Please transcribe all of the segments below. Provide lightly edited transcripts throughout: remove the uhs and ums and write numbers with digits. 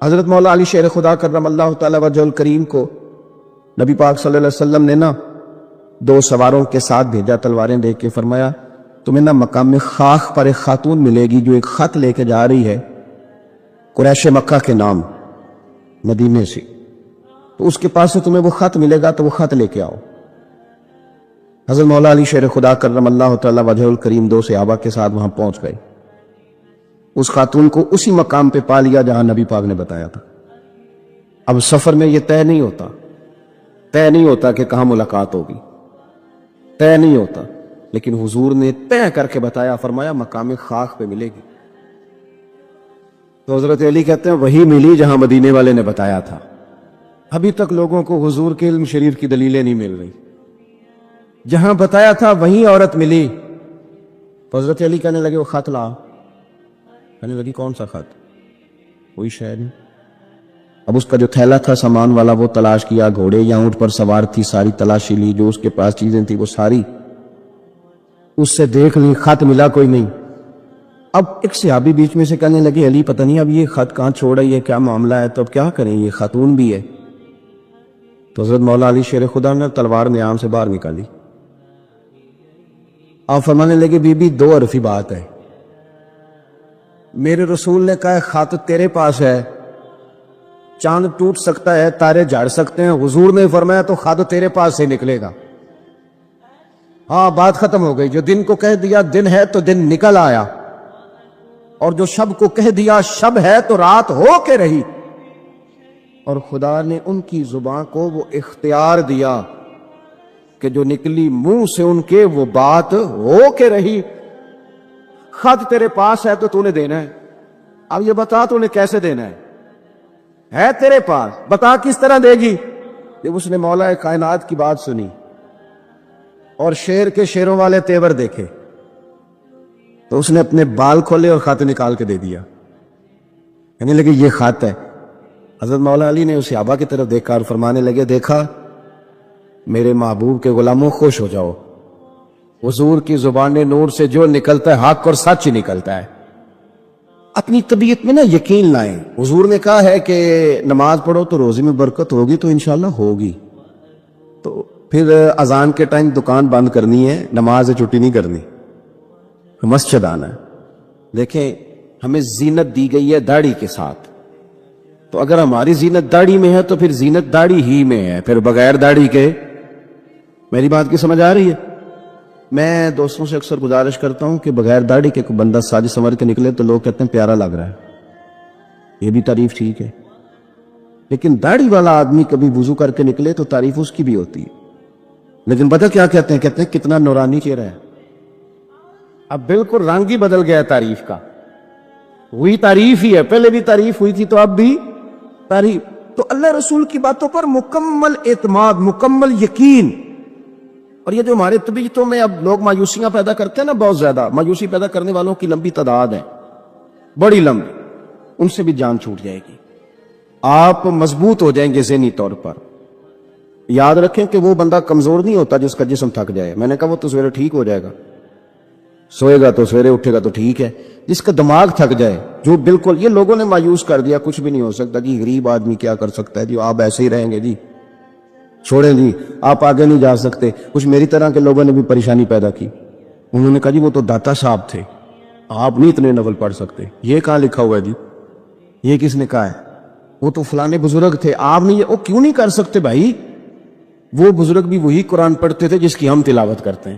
حضرت مولا علی شیر خدا کرم اللہ تعالی وجہ الکریم کو نبی پاک صلی اللہ علیہ وسلم نے نا 2 سواروں کے ساتھ بھیجا، تلواریں دے کے فرمایا تمہیں نا مقام خاک پر ایک خاتون ملے گی جو ایک خط لے کے جا رہی ہے قریش مکہ کے نام مدینے سے، تو اس کے پاس سے تمہیں وہ خط ملے گا، تو وہ خط لے کے آؤ۔ حضرت مولا علی شیر خدا کرم اللہ تعالی وجہ الکریم 2 صحابہ کے ساتھ وہاں پہنچ گئے، اس خاتون کو اسی مقام پہ پا لیا جہاں نبی پاک نے بتایا تھا۔ اب سفر میں یہ طے نہیں ہوتا کہ کہاں ملاقات ہوگی، طے نہیں ہوتا، لیکن حضور نے طے کر کے بتایا، فرمایا مقام خاک پہ ملے گی۔ تو حضرت علی کہتے ہیں وہی ملی جہاں مدینے والے نے بتایا تھا۔ ابھی تک لوگوں کو حضور کے علم شریف کی دلیلیں نہیں مل رہی، جہاں بتایا تھا وہیں عورت ملی۔ تو حضرت علی کہنے لگے وہ خط لا، کہنے لگی کون سا خط؟ کوئی شے نہیں۔ اب اس کا جو تھیلا تھا سامان والا وہ تلاش کیا، گھوڑے یا اونٹ پر سوار تھی، ساری تلاشی لی، جو اس کے پاس چیزیں تھی وہ ساری اس سے دیکھ لی، خط ملا کوئی نہیں۔ اب ایک صحابی بیچ میں سے کہنے لگے علی پتہ نہیں اب یہ خط کہاں چھوڑا، یہ کیا معاملہ ہے، تو اب کیا کریں، یہ خاتون بھی ہے۔ تو حضرت مولا علی شیر خدا نے تلوار نیام سے باہر نکالی، آپ فرمانے لگے بی بی 2 حرفی بات ہے، میرے رسول نے کہا خط تیرے پاس ہے، چاند ٹوٹ سکتا ہے، تارے جھڑ سکتے ہیں، حضور نے فرمایا تو خط تیرے پاس سے نکلے گا۔ ہاں بات ختم ہو گئی، جو دن کو کہہ دیا دن ہے تو دن نکل آیا، اور جو شب کو کہہ دیا شب ہے تو رات ہو کے رہی، اور خدا نے ان کی زبان کو وہ اختیار دیا کہ جو نکلی منہ سے ان کے وہ بات ہو کے رہی۔ خط تیرے پاس ہے تو نے دینا ہے، اب یہ بتا تو نے کیسے دینا ہے تیرے پاس، بتا کس طرح دے گی۔ جب اس نے مولا کائنات کی بات سنی اور شیر کے شیروں والے تیور دیکھے تو اس نے اپنے بال کھولے اور خط نکال کے دے دیا، کہنے لگے یہ خط ہے۔ حضرت مولا علی نے اس صحابہ کی طرف دیکھا اور فرمانے لگے دیکھا میرے محبوب کے غلاموں خوش ہو جاؤ، حضور کی زبان نور سے جو نکلتا ہے حق اور سچ ہی نکلتا ہے۔ اپنی طبیعت میں نا یقین لائیں، حضور نے کہا ہے کہ نماز پڑھو تو روزی میں برکت ہوگی، تو انشاءاللہ ہوگی، تو پھر اذان کے ٹائم دکان بند کرنی ہے، نماز سے چھٹی نہیں کرنی، مسجد آنا ہے۔ دیکھیں ہمیں زینت دی گئی ہے داڑھی کے ساتھ، تو اگر ہماری زینت داڑھی میں ہے تو پھر زینت داڑھی ہی میں ہے، پھر بغیر داڑھی کے۔ میری بات کی سمجھ آ رہی ہے؟ میں دوستوں سے اکثر گزارش کرتا ہوں کہ بغیر داڑھی کے کوئی بندہ ساج سنور کے نکلے تو لوگ کہتے ہیں پیارا لگ رہا ہے، یہ بھی تعریف ٹھیک ہے، لیکن داڑھی والا آدمی کبھی وضو کر کے نکلے تو تعریف اس کی بھی ہوتی ہے، لیکن پتہ کیا کہتے ہیں کتنا نورانی چہرہ ہے۔ اب بالکل رنگ ہی بدل گیا تعریف کا، وہی تعریف ہی ہے، پہلے بھی تعریف ہوئی تھی تو اب بھی تعریف۔ تو اللہ رسول کی باتوں پر مکمل اعتماد، مکمل یقین۔ اور یہ جو ہمارے طبیعتوں میں اب لوگ مایوسیاں پیدا کرتے ہیں نا، بہت زیادہ مایوسی پیدا کرنے والوں کی لمبی تعداد ہے، بڑی لمبی، ان سے بھی جان چھوٹ جائے گی، آپ مضبوط ہو جائیں گے ذہنی طور پر۔ یاد رکھیں کہ وہ بندہ کمزور نہیں ہوتا جس کا جسم تھک جائے، میں نے کہا وہ تو سویرے ٹھیک ہو جائے گا، سوئے گا تو سویرے اٹھے گا تو ٹھیک ہے، جس کا دماغ تھک جائے، جو بالکل یہ لوگوں نے مایوس کر دیا کچھ بھی نہیں ہو سکتا جی، غریب آدمی کیا کر سکتا ہے جی، آپ ایسے ہی رہیں گے جی، چھوڑیں جی، آپ آگے نہیں جا سکتے۔ کچھ میری طرح کے لوگوں نے بھی پریشانی پیدا کی، انہوں نے کہا جی وہ تو داتا صاحب تھے، آپ نہیں اتنے ناول پڑھ سکتے، یہ کہاں لکھا ہوا ہے جی، یہ کس نے کہا ہے، وہ تو فلانے بزرگ تھے، آپ نہیں، وہ کیوں نہیں کر سکتے بھائی، وہ بزرگ بھی وہی قرآن پڑھتے تھے جس کی ہم تلاوت کرتے ہیں،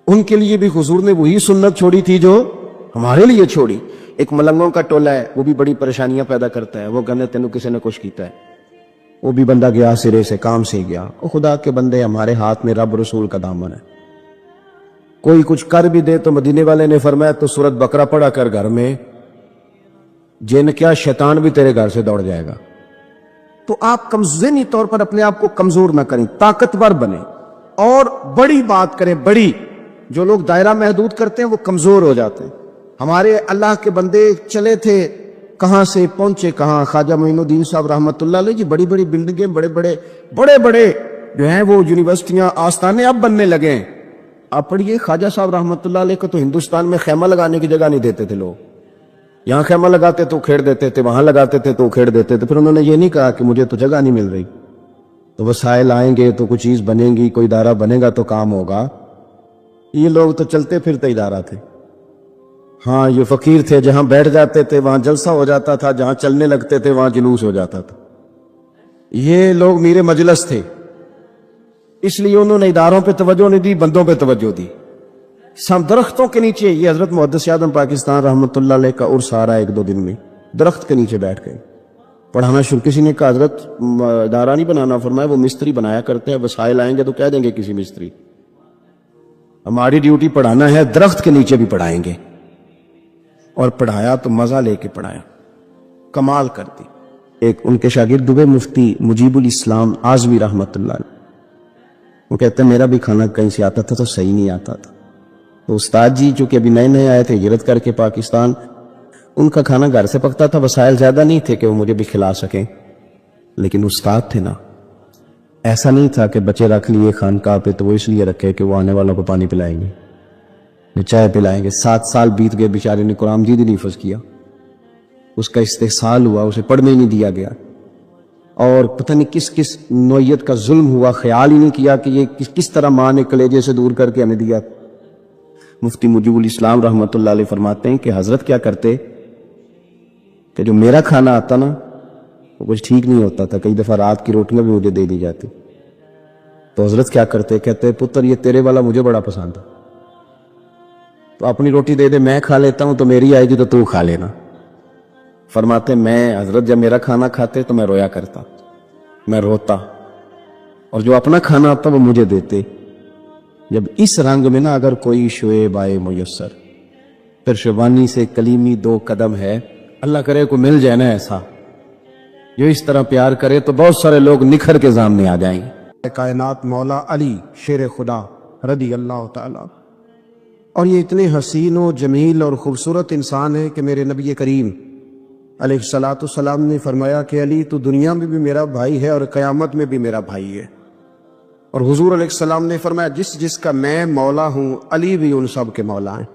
ان کے لیے بھی حضور نے وہی سنت چھوڑی تھی جو ہمارے لیے چھوڑی۔ ایک ملنگوں کا ٹولہ ہے، وہ بھی بڑی پریشانیاں پیدا کرتا ہے، وہ کہنے تینوں کسی نے کچھ کیتا ہے، وہ بھی بندہ گیا سرے سے، کام سے گیا۔ وہ خدا کے بندے، ہمارے ہاتھ میں رب رسول کا دامن ہے، کوئی کچھ کر بھی دے تو مدینے والے نے فرمایا تو سورت بقرہ پڑھا کر گھر میں، جن کیا شیطان بھی تیرے گھر سے دوڑ جائے گا۔ تو آپ ذہنی طور پر اپنے آپ کو کمزور نہ کریں، طاقتور بنیں اور بڑی بات کریں، بڑی۔ جو لوگ دائرہ محدود کرتے ہیں وہ کمزور ہو جاتے ہیں۔ ہمارے اللہ کے بندے چلے تھے، کہاں سے پہنچے کہاں۔ خواجہ معین الدین صاحب رحمۃ اللہ علیہ جی، بڑی بڑی بلڈنگیں، بڑے بڑے جو ہیں وہ یونیورسٹیاں، آستانے اب بننے لگے ہیں۔ آپ پڑھیے خواجہ صاحب رحمۃ اللہ علیہ کو تو ہندوستان میں خیمہ لگانے کی جگہ نہیں دیتے تھے لوگ، یہاں خیمہ لگاتے تو کھیڑ دیتے تھے، وہاں لگاتے تھے تو کھیڑ دیتے تھے. پھر انہوں نے یہ نہیں کہا کہ مجھے تو جگہ نہیں مل رہی، تو وسائل آئیں گے تو کوئی چیز بنے گی، کوئی ادارہ بنے گا تو کام ہوگا. یہ لوگ تو چلتے پھرتے ادارہ تھے. ہاں یہ فقیر تھے، جہاں بیٹھ جاتے تھے وہاں جلسہ ہو جاتا تھا، جہاں چلنے لگتے تھے وہاں جلوس ہو جاتا تھا. یہ لوگ میرے مجلس تھے، اس لیے انہوں نے اداروں پہ توجہ نہیں دی، بندوں پہ توجہ دی. سب درختوں کے نیچے، یہ حضرت محدث اعظم پاکستان رحمۃ اللہ علیہ کا عرس آ رہا ہے 1-2 دن میں، درخت کے نیچے بیٹھ گئے پڑھانا شروع. کسی نے کہا حضرت ادارہ نہیں بنانا، فرمایا وہ مستری بنایا کرتے ہیں، وسائل آئیں گے تو کہہ دیں گے کسی مستری. ہماری ڈیوٹی پڑھانا ہے، درخت کے نیچے بھی پڑھائیں گے. اور پڑھایا تو مزہ لے کے پڑھایا، کمال کر دی. ایک ان کے شاگرد ہوئے مفتی مجیب الاسلام اعظمی رحمۃ اللہ علیہ، وہ کہتے ہیں میرا بھی کھانا کہیں سے آتا تھا تو صحیح نہیں آتا تھا. تو استاد جی جو کہ ابھی نئے نئے آئے تھے ہجرت کر کے پاکستان، ان کا کھانا گھر سے پکتا تھا، وسائل زیادہ نہیں تھے کہ وہ مجھے بھی کھلا سکیں، لیکن استاد تھے نا. ایسا نہیں تھا کہ بچے رکھ لیے خانقاہ پہ تو وہ اس لیے رکھے کہ وہ آنے والوں کو پانی پلائیں گے، چائے پلائیں گے. 7 سال بیت گئے، بیچارے نے قرآن مجید نہیں حفظ کیا، اس کا استحصال ہوا، اسے پڑھنے نہیں دیا گیا، اور پتہ نہیں کس کس نوعیت کا ظلم ہوا، خیال ہی نہیں کیا کہ یہ کس طرح ماں نے کلیجے سے دور کر کے ہمیں دیا. مفتی مجیب الاسلام رحمۃ اللہ علیہ فرماتے ہیں کہ حضرت کیا کرتے کہ جو میرا کھانا آتا نا وہ کچھ ٹھیک نہیں ہوتا تھا، کئی دفعہ رات کی روٹیاں بھی مجھے دے دی جاتی. تو حضرت کیا کرتے، کہتے پتر یہ تیرے والا مجھے بڑا پسند تھا، تو اپنی روٹی دے دے، میں کھا لیتا ہوں، تو میری آئے گی تو کھا لینا. فرماتے میں حضرت جب میرا کھانا کھاتے تو میں رویا کرتا، میں روتا، اور جو اپنا کھانا آتا وہ مجھے دیتے. جب اس رنگ میں نا اگر کوئی شعیب آئے میسر، پھر شبانی سے کلیمی 2 قدم ہے، اللہ کرے کو مل جائے نا ایسا جو اس طرح پیار کرے تو بہت سارے لوگ نکھر کے سامنے آ جائیں. کائنات مولا علی شیر خدا رضی اللہ تعالی، اور یہ اتنے حسین و جمیل اور خوبصورت انسان ہے کہ میرے نبی کریم علیہ الصلوۃ والسلام نے فرمایا کہ علی تو دنیا میں بھی میرا بھائی ہے اور قیامت میں بھی میرا بھائی ہے. اور حضور علیہ السلام نے فرمایا جس کا میں مولا ہوں علی بھی ان سب کے مولا ہیں.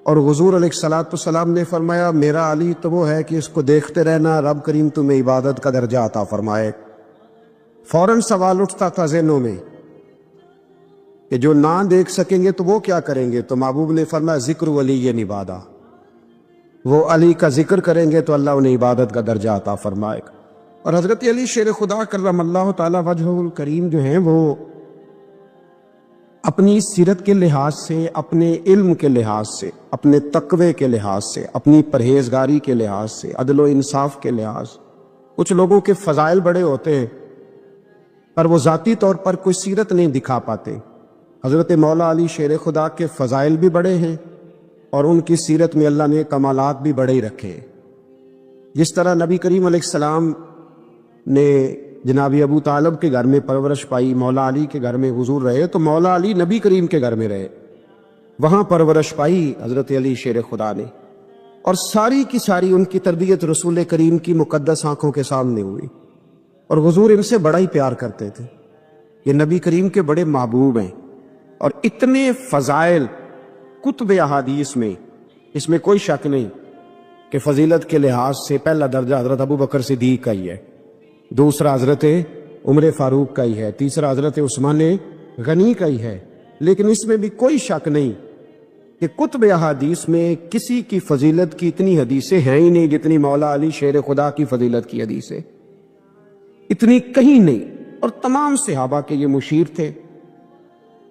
اور حضور علیہ الصلوۃ والسلام نے فرمایا میرا علی تو وہ ہے کہ اس کو دیکھتے رہنا، رب کریم تمہیں عبادت کا درجہ عطا فرمائے. فوراً سوال اٹھتا تھا ذہنوں میں کہ جو نہ دیکھ سکیں گے تو وہ کیا کریں گے؟ تو محبوب نے فرمایا ذکر ولی عبادہ، وہ علی کا ذکر کریں گے تو اللہ انہیں عبادت کا درجہ عطا فرمائے گا. اور حضرت علی شیر خدا کرم اللہ تعالی وجہہ الکریم جو ہیں وہ اپنی سیرت کے لحاظ سے، اپنے علم کے لحاظ سے، اپنے تقوی کے لحاظ سے، اپنی پرہیزگاری کے لحاظ سے، عدل و انصاف کے لحاظ، کچھ لوگوں کے فضائل بڑے ہوتے ہیں پر وہ ذاتی طور پر کوئی سیرت نہیں دکھا پاتے. حضرت مولا علی شیر خدا کے فضائل بھی بڑے ہیں اور ان کی سیرت میں اللہ نے کمالات بھی بڑے ہی رکھے. جس طرح نبی کریم علیہ السلام نے جناب ابو طالب کے گھر میں پرورش پائی، مولا علی کے گھر میں حضور رہے، تو مولا علی نبی کریم کے گھر میں رہے، وہاں پرورش پائی حضرت علی شیر خدا نے، اور ساری کی ساری ان کی تربیت رسول کریم کی مقدس آنکھوں کے سامنے ہوئی. اور حضور ان سے بڑا ہی پیار کرتے تھے، یہ نبی کریم کے بڑے محبوب ہیں. اور اتنے فضائل کتب احادیث میں، اس میں کوئی شک نہیں کہ فضیلت کے لحاظ سے پہلا درجہ حضرت ابو بکر صدیق کا ہی ہے، دوسرا حضرت عمر فاروق کا ہی ہے، تیسرا حضرت عثمان غنی کا ہی ہے. لیکن اس میں بھی کوئی شک نہیں کہ کتب احادیث میں کسی کی فضیلت کی اتنی حدیثیں ہیں ہی نہیں جتنی مولا علی شیر خدا کی فضیلت کی حدیثیں، اتنی کہیں نہیں. اور تمام صحابہ کے یہ مشیر تھے،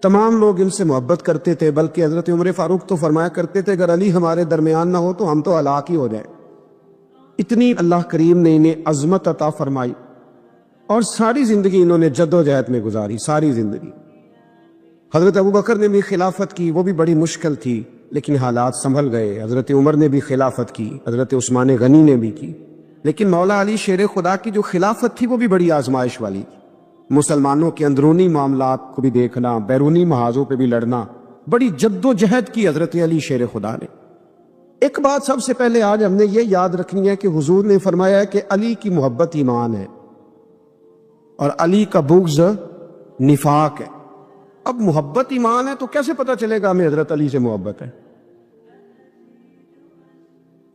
تمام لوگ ان سے محبت کرتے تھے، بلکہ حضرت عمر فاروق تو فرمایا کرتے تھے اگر علی ہمارے درمیان نہ ہو تو ہم تو ہلاک ہی ہو جائیں. اتنی اللہ کریم نے انہیں عظمت عطا فرمائی، اور ساری زندگی انہوں نے جد و جہد میں گزاری، ساری زندگی. حضرت ابو بکر نے بھی خلافت کی، وہ بھی بڑی مشکل تھی لیکن حالات سنبھل گئے. حضرت عمر نے بھی خلافت کی، حضرت عثمان غنی نے بھی کی، لیکن مولا علی شیر خدا کی جو خلافت تھی وہ بھی بڑی آزمائش والی تھی. مسلمانوں کے اندرونی معاملات کو بھی دیکھنا، بیرونی محاذوں پہ بھی لڑنا، بڑی جد و جہد کی حضرت علی شیر خدا نے. ایک بات سب سے پہلے آج ہم نے یہ یاد رکھنی ہے کہ حضور نے فرمایا کہ علی کی محبت ایمان ہے اور علی کا بغض نفاق ہے. اب محبت ایمان ہے تو کیسے پتہ چلے گا ہمیں حضرت علی سے محبت ہے؟